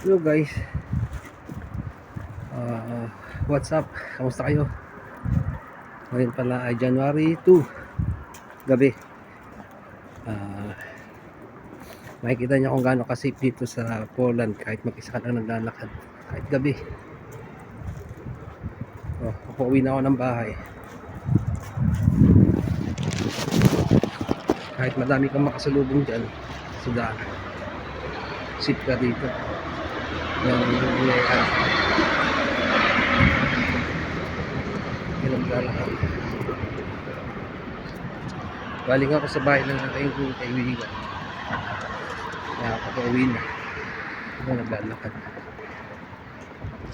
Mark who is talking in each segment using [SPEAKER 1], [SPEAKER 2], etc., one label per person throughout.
[SPEAKER 1] Hello guys, what's up? Kamusta kayo? Ngayon pala ay January 2, gabi. Makikita niyo kung gaano ka-safe dito sa Poland kahit mag-isa ka lang naglalakad, kahit gabi. Pauwi na ako ng bahay. Kahit madami kang makasalubong dyan sa daan, safe ka dito. Naglalakad. Galing ako sa bahay ng aking kaibigan. Nakakauwi na. Naglalakad.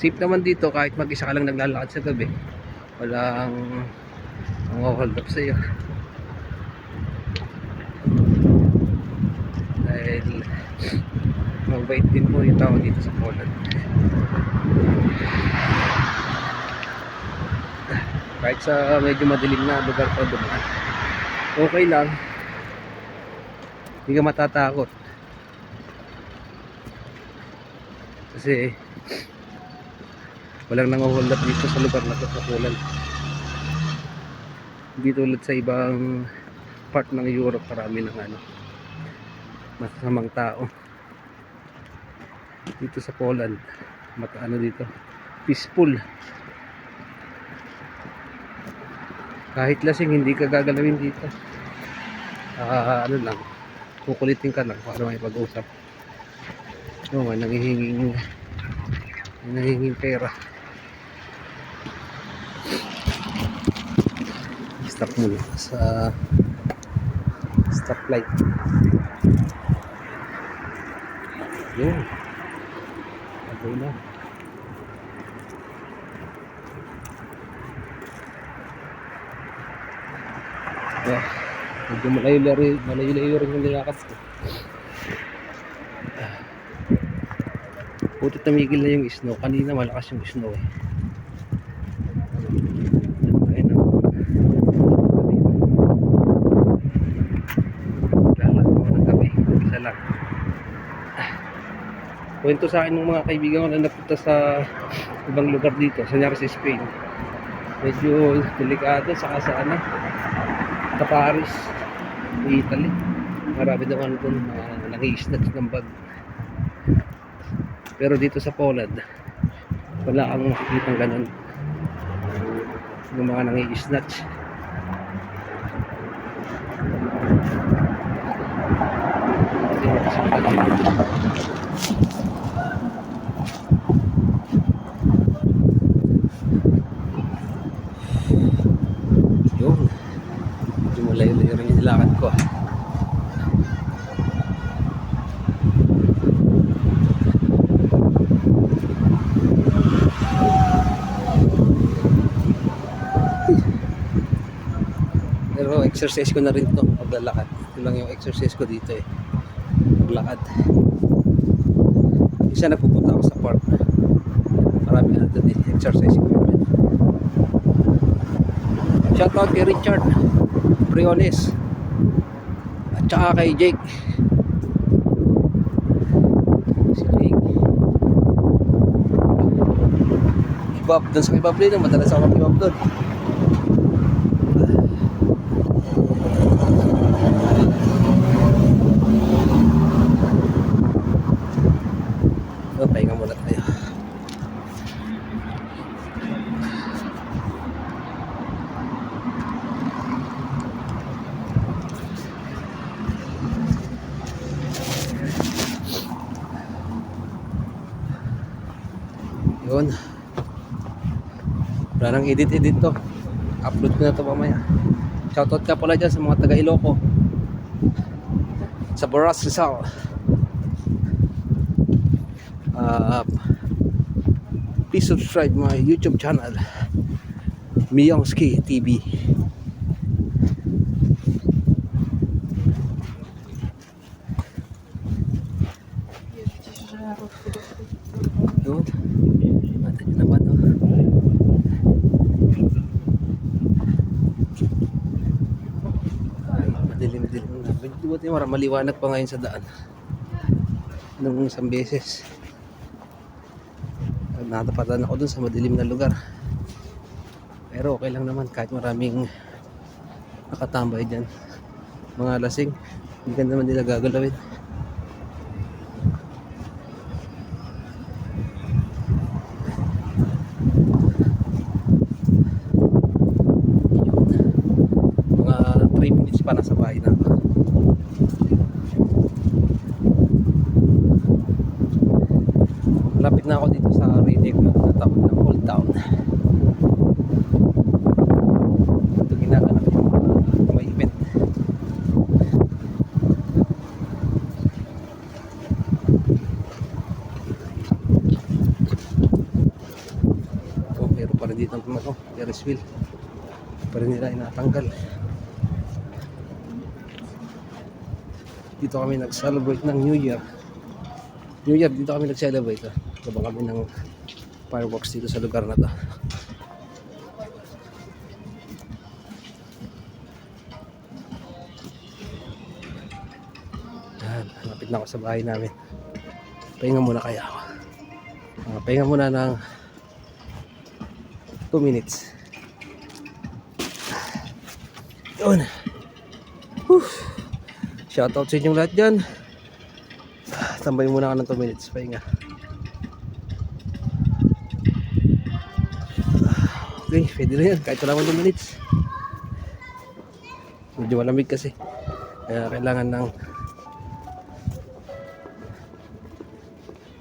[SPEAKER 1] Safe naman dito kahit mag-isa ka lang naglalakad sa gabi. Walang hold up sa'yo. Dahil mabait din po yung tao dito sa Poland. Kahit sa medyo madilim na lugar pa dumaan, okay lang, hindi ka matatakot kasi walang nanguhold up dito sa lugar na ito sa Poland. Hindi tulad sa ibang part ng Europe, marami ng masasamang tao. Dito sa Poland dito, peaceful. Kahit lasing hindi ka gagalawin dito. Lang, kukulitin ka lang kung ano may pag-usap. May nangihinging pera. Stop muna sa stoplight. Yun. Okay na. Medyo malayo-layo rin yung nilakad ko. Buti tumigil na yung snow. Kanina malakas yung snow eh. Lalakad ako ng gabi. Isa lang. Kwento sa akin ng mga kaibigan ko na napunta sa ibang lugar dito. Sanyari sa Spain. Medyo delikado sa sa Paris, Italy. Marami naman doon nangi-snatch ng bag. Pero dito sa Poland, wala kang makikitang ganun. Yung mga nangi-snatch. Yun. Malayo-layo rin yung nilakad ko. Pero exercise ko na rin to paglalakad. Ito lang yung exercise ko dito eh, paglakad. Isa nagpupunta ako sa park, marami na doon exercise equipment. Shoutout kay Richard Briones at saka kay Jake. Si Jake Ibab, doon sa Ibab din, madalas ako mag-Ibab doon. Pahinga muna tayo. Yun. Wala nang edit to. Upload ko na to mamaya. Shoutout ka pala dyan sa mga taga Iloco, sa Boras, Rizal. Please subscribe my YouTube channel, Miyongski TV. Yun. Mata nyo naman madilim-dilim na. Buti maliwanag pa ngayon sa daan nung isang beses. natapatan ako dun sa madilim na lugar. Pero okay lang naman kahit maraming nakatambay dyan. Mga lasing, hindi ka naman nila gagalawin. Mga 3 minutes pa nasa bahay na ako. Malapit na ako dito sa Riddick na tawag ng Old Town. Ito ginaganap yung may event. Oh, meron pa rin dito ang Ferris wheel. Pa rin nila inatanggal. Dito kami nag-celebrate ng New Year. New Year, dito kami nag-celebrate. Gabang kami ng fireworks dito sa lugar na to. Yan, lapit na ako sa bahay namin. Pahinga muna kaya ako. Pahinga muna ng 2 minutes. Yun. Shoutout sa inyong lahat dyan. Tambay muna ako ng 2 minutes. Pahinga. Okay, pwede na yan. Kahit wala akong 2 minutes. Medyo malamig kasi. Kaya kailangan ng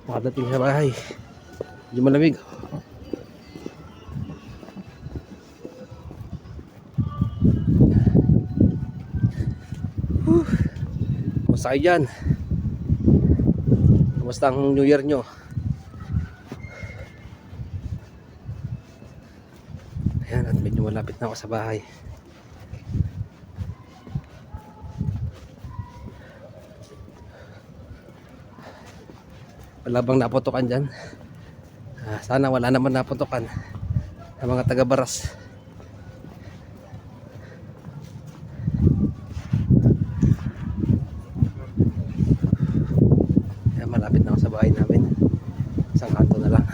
[SPEAKER 1] makadating sa bahay. Medyo malamig. Kumusta kayo dyan? Kumusta ang New Year nyo? Ayan, at medyo malapit na ako sa bahay. Wala bang naputukan dyan? Sana wala naman naputukan ng mga taga-Baras. Ayan, malapit na ako sa bahay namin. Isang kanto na lang.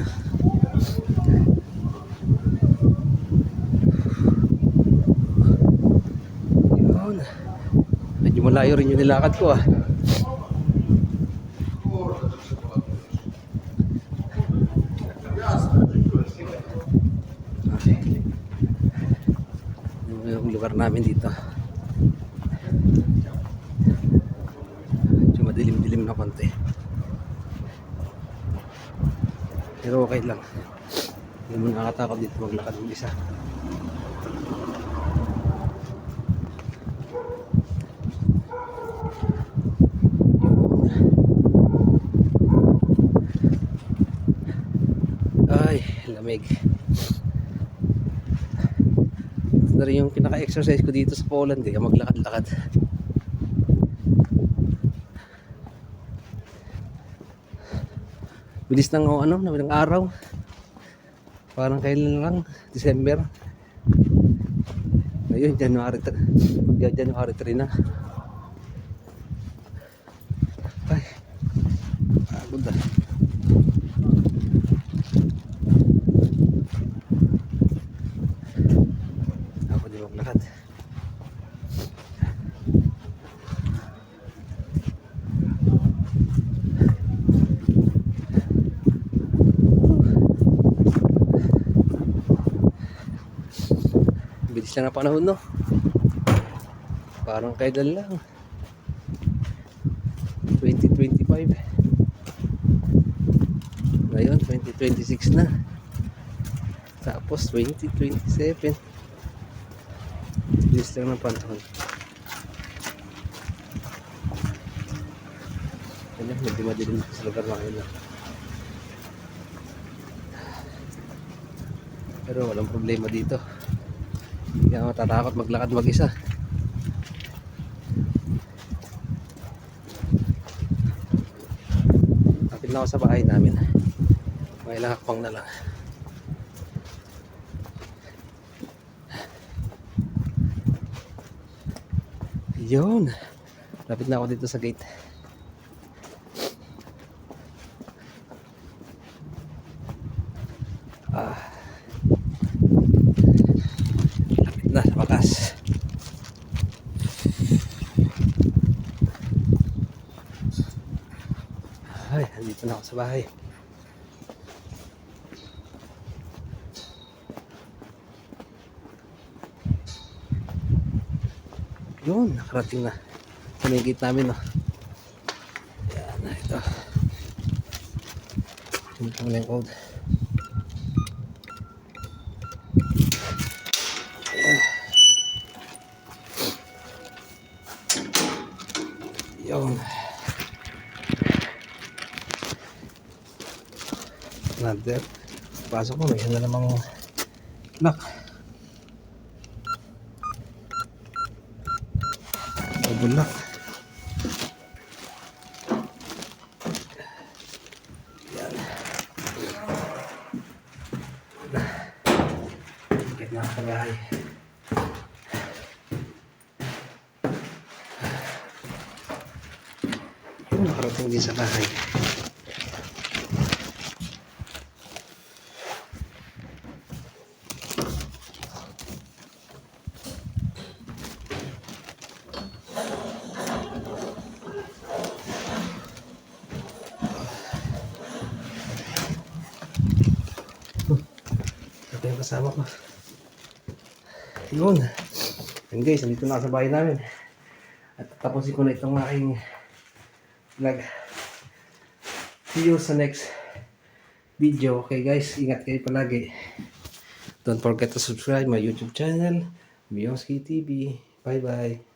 [SPEAKER 1] Yun. Medyo malayo rin yung nilakad ko yung lugar namin dito. Medyo madilim-dilim na konti. Pero okay lang. Hindi mo nakakatakot dito maglakad ng isa. Ay, lamig. Ito na rin yung pinaka-exercise ko dito sa Poland, maglakad-lakad. Bilis ng ng araw. Parang kailan lang, December. Ayun, January 3 na. Ay, pagod na. Ako di maglakad. Bilis lang ang panahon, no? Parang kailan lang 2025. Ngayon 2026 na. Tapos 2027. Bilis lang ng panahon. Ayan, medyo madilim sa lugar namin. Pero walang problema dito. Hindi ka matatakot maglakad mag-isa. Kapit na ako sa bahay namin. Mga ilang hakbang na lang. Yun. Lapit na ako dito sa gate. Ah, lapit na sa wakas. Ay, andito na ako sa bahay. Yun, nakarating na. Panigit namin, no. Yan na ito. Ito mo na yung code. Yun. Another. Pasok mo, may isa na namang lock. Double lock. Yan. Bakit na sa bahay? Yun, nakarating din sa bahay. Ito yung kasama ko. Yun. And guys, nandito na ako sa bahay namin. At tapusin ko na itong aking vlog. See you sa next video. Okay guys, ingat kayo palagi. Don't forget to subscribe my YouTube channel, Bionski TV. Bye bye.